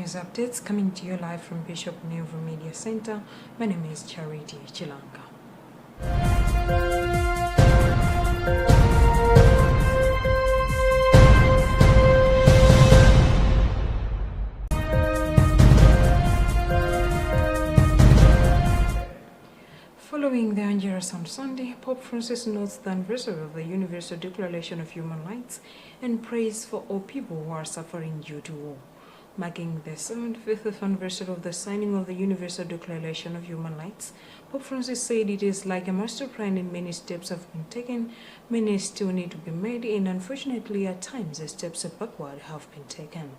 news updates coming to you live from Bishop Nevo Media Center. My name is Charity Chilanga. Following the Angelus on Sunday, Pope Francis notes the anniversary of the Universal Declaration of Human Rights and prays for all people who are suffering due to war. Marking the 75th anniversary of the signing of the Universal Declaration of Human Rights, Pope Francis said it is like a master plan and many steps have been taken, many still need to be made, and unfortunately at times the steps backward have been taken.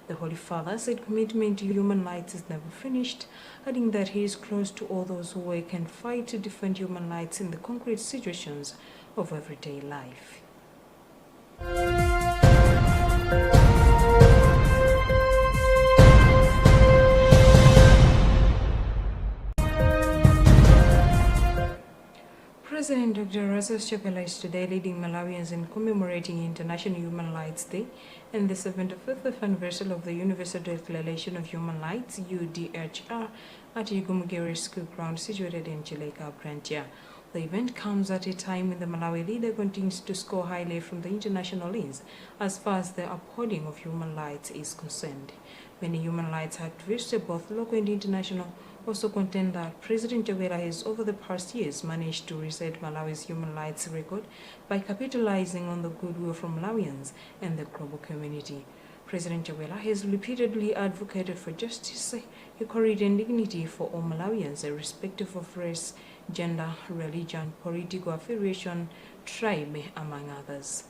The Holy Father said commitment to human rights is never finished, adding that he is close to all those who work and fight to defend human rights in the concrete situations of everyday life. President Dr. Razas Chapela is today leading Malawians in commemorating International Human Rights Day and the 75th anniversary of the Universal Declaration of Human Rights (UDHR) at Igumugere School Ground situated in Chileka, Brantia. The event comes at a time when the Malawi leader continues to score highly from the international lens as far as the upholding of human rights is concerned. Many human rights activists, both local and international, also contend that President Chapela has over the past years managed to reset Malawi's human rights record by capitalizing on the goodwill from Malawians and the global community. President Chapela has repeatedly advocated for justice, equality and dignity for all Malawians, irrespective of race, gender, religion, political affiliation, tribe, among others.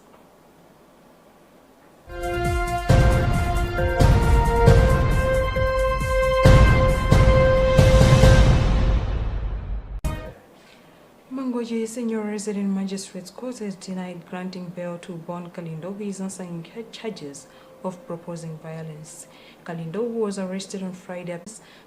Mangoji Senior Resident Magistrates Court has denied granting bail to Bon Kalindo, who is answering charges of proposing violence. Kalindo, who was arrested on Friday,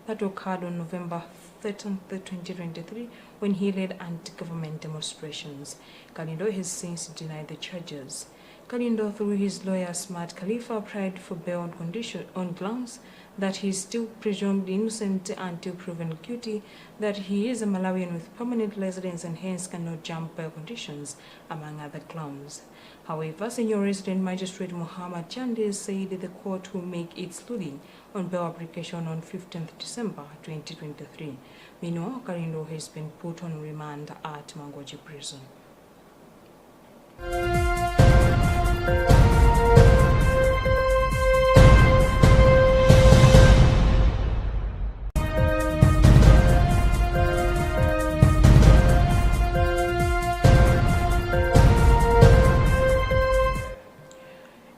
that occurred on November 13, 2023, when he led anti-government demonstrations. Kalindo has since denied the charges. Kalindo, through his lawyer Smart Khalifa, applied for bail on grounds that he is still presumed innocent until proven guilty, that he is a Malawian with permanent residence and hence cannot jump bail conditions, among other grounds. However, Senior Resident Magistrate Muhammad Chande said the court will make its ruling on bail application on 15th December 2023. Meanwhile, Kalindo has been put on remand at Mangoji Prison.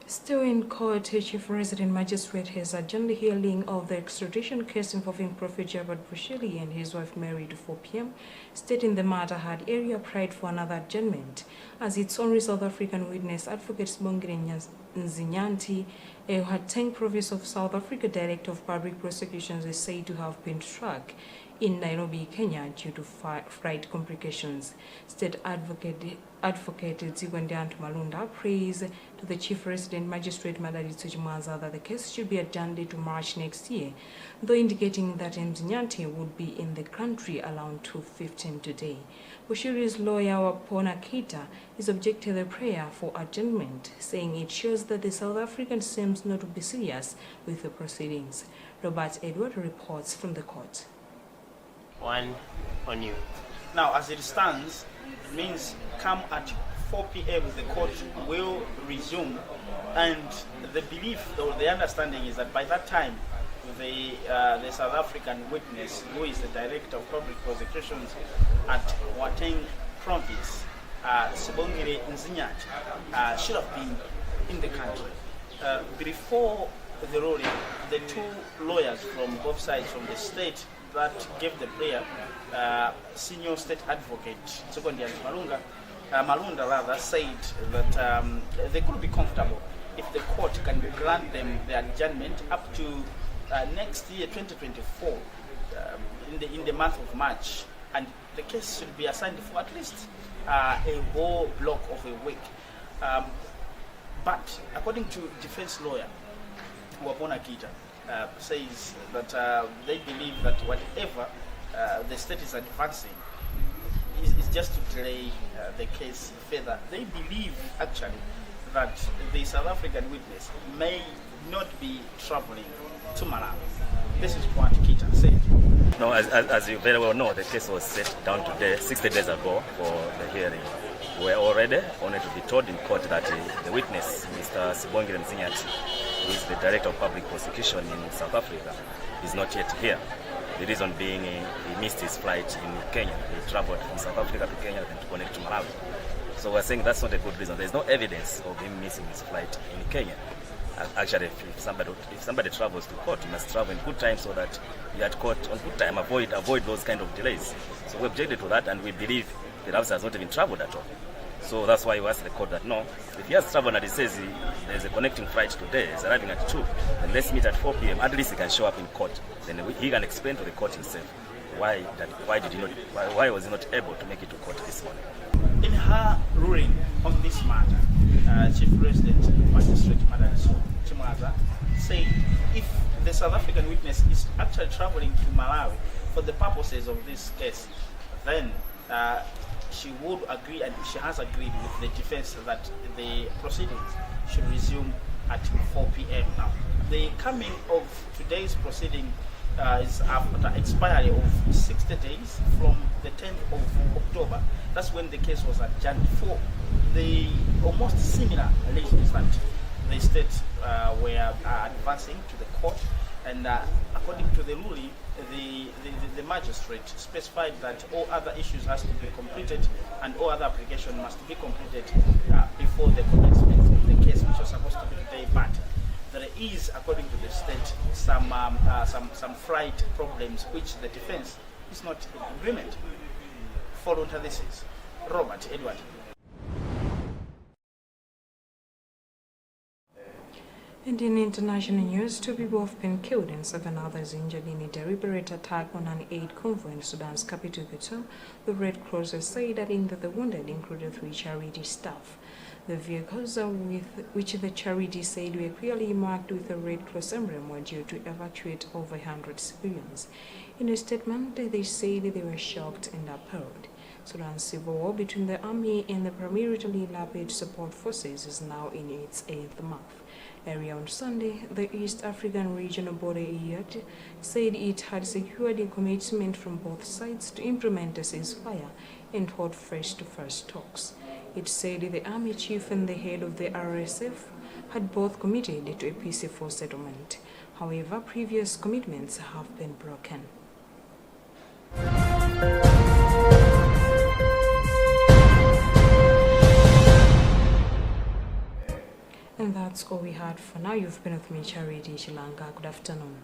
Still in court, Chief Resident Magistrate has adjourned the hearing of the extradition case involving Prophet Jabad Bushiri and his wife Mary to 4 p.m., stating the matter had area applied for another adjournment, as its only South African witness, Advocate Sibongile Nzinyanti, a Gauteng Province of South Africa Director of Public Prosecutions, is said to have been struck in Nairobi, Kenya, due to flight complications. State Advocate Zigwendiantu Malunda prays to the Chief Resident Magistrate Madari Tsujimaza that the case should be adjourned to March next year, though indicating that Nzinyanti would be in the country around 2:15 today. Bushiri's lawyer Wapona Keita is objecting the prayer for adjournment, saying it shows that the South African seems not to be serious with the proceedings. Robert Edward reports from the court. One on you. Now, as it stands, it means come at 4 p.m. the court will resume, and the belief or the understanding is that by that time the South African witness, who is the Director of Public Prosecutions at Gauteng Province, Sibongile Nzinyanti, should have been in the country. Before the ruling, the two lawyers from both sides, from the state that gave the prayer, Senior State Advocate Zigwendiantu Malunda said that they could be comfortable if the court can grant them the adjournment up to next year, 2024, in the month of March, and the case should be assigned for at least a whole block of a week. But according to defense lawyer Wapona Keita, says that they believe that whatever the state is advancing is just to delay the case further. They believe actually that the South African witness may not be traveling to Malawi. This is what Kita said. No, as you very well know, the case was set down today, 60 days ago, for the hearing. We were already only to be told in court that the witness, Mr. Sibongile Mzinyati, who is the Director of Public Prosecution in South Africa, is not yet here. The reason being he missed his flight in Kenya. He traveled from South Africa to Kenya and to connect to Malawi. So we're saying that's not a good reason. There's no evidence of him missing his flight in Kenya. Actually, if somebody travels to court, you must travel in good time so that you're at court on good time. Avoid those kind of delays. So we objected to that, and we believe the officer has not even traveled at all. So that's why we asked the court that no, if he has traveled and he says there's a connecting flight today, he's arriving at 2, then let's meet at 4 p.m. At least he can show up in court. Then he can explain to the court himself why was he not able to make it to court this morning. In her ruling on this matter, Chief Resident Magistrate Madam Chimwaza said if the South African witness is actually traveling to Malawi for the purposes of this case, then she would agree, and she has agreed with the defense, that the proceedings should resume at 4 p.m. now. The coming of today's proceeding is after expiry of 60 days from the 10th of October. That's when the case was adjourned for the almost similar reasons that the state were advancing to the court. And according to the ruling, the magistrate specified that all other issues has to be completed and all other application must be completed before the commencement of the case, which was supposed to be today. But there is, according to the state, some flight problems which the defense is not in agreement. For Luntha, this is Robert Edward. And in international news, 2 people have been killed and 7 others injured in a deliberate attack on an aid convoy in Sudan's capital, Khartoum. The Red Cross has said that the wounded included 3 charity staff. The vehicles, which the charity said were clearly marked with the Red Cross emblem, were due to evacuate over 100 civilians. In a statement, they said they were shocked and appalled. Sudan's civil war between the army and the paramilitary Rapid Support Forces is now in its 8th month. Earlier on Sunday, the East African Regional Border EAD said it had secured a commitment from both sides to implement a ceasefire and hold face-to-face talks. It said the army chief and the head of the RSF had both committed to a peaceful settlement. However, previous commitments have been broken. And that's all we had for now. You've been with me, Charity Chilanga. Good afternoon.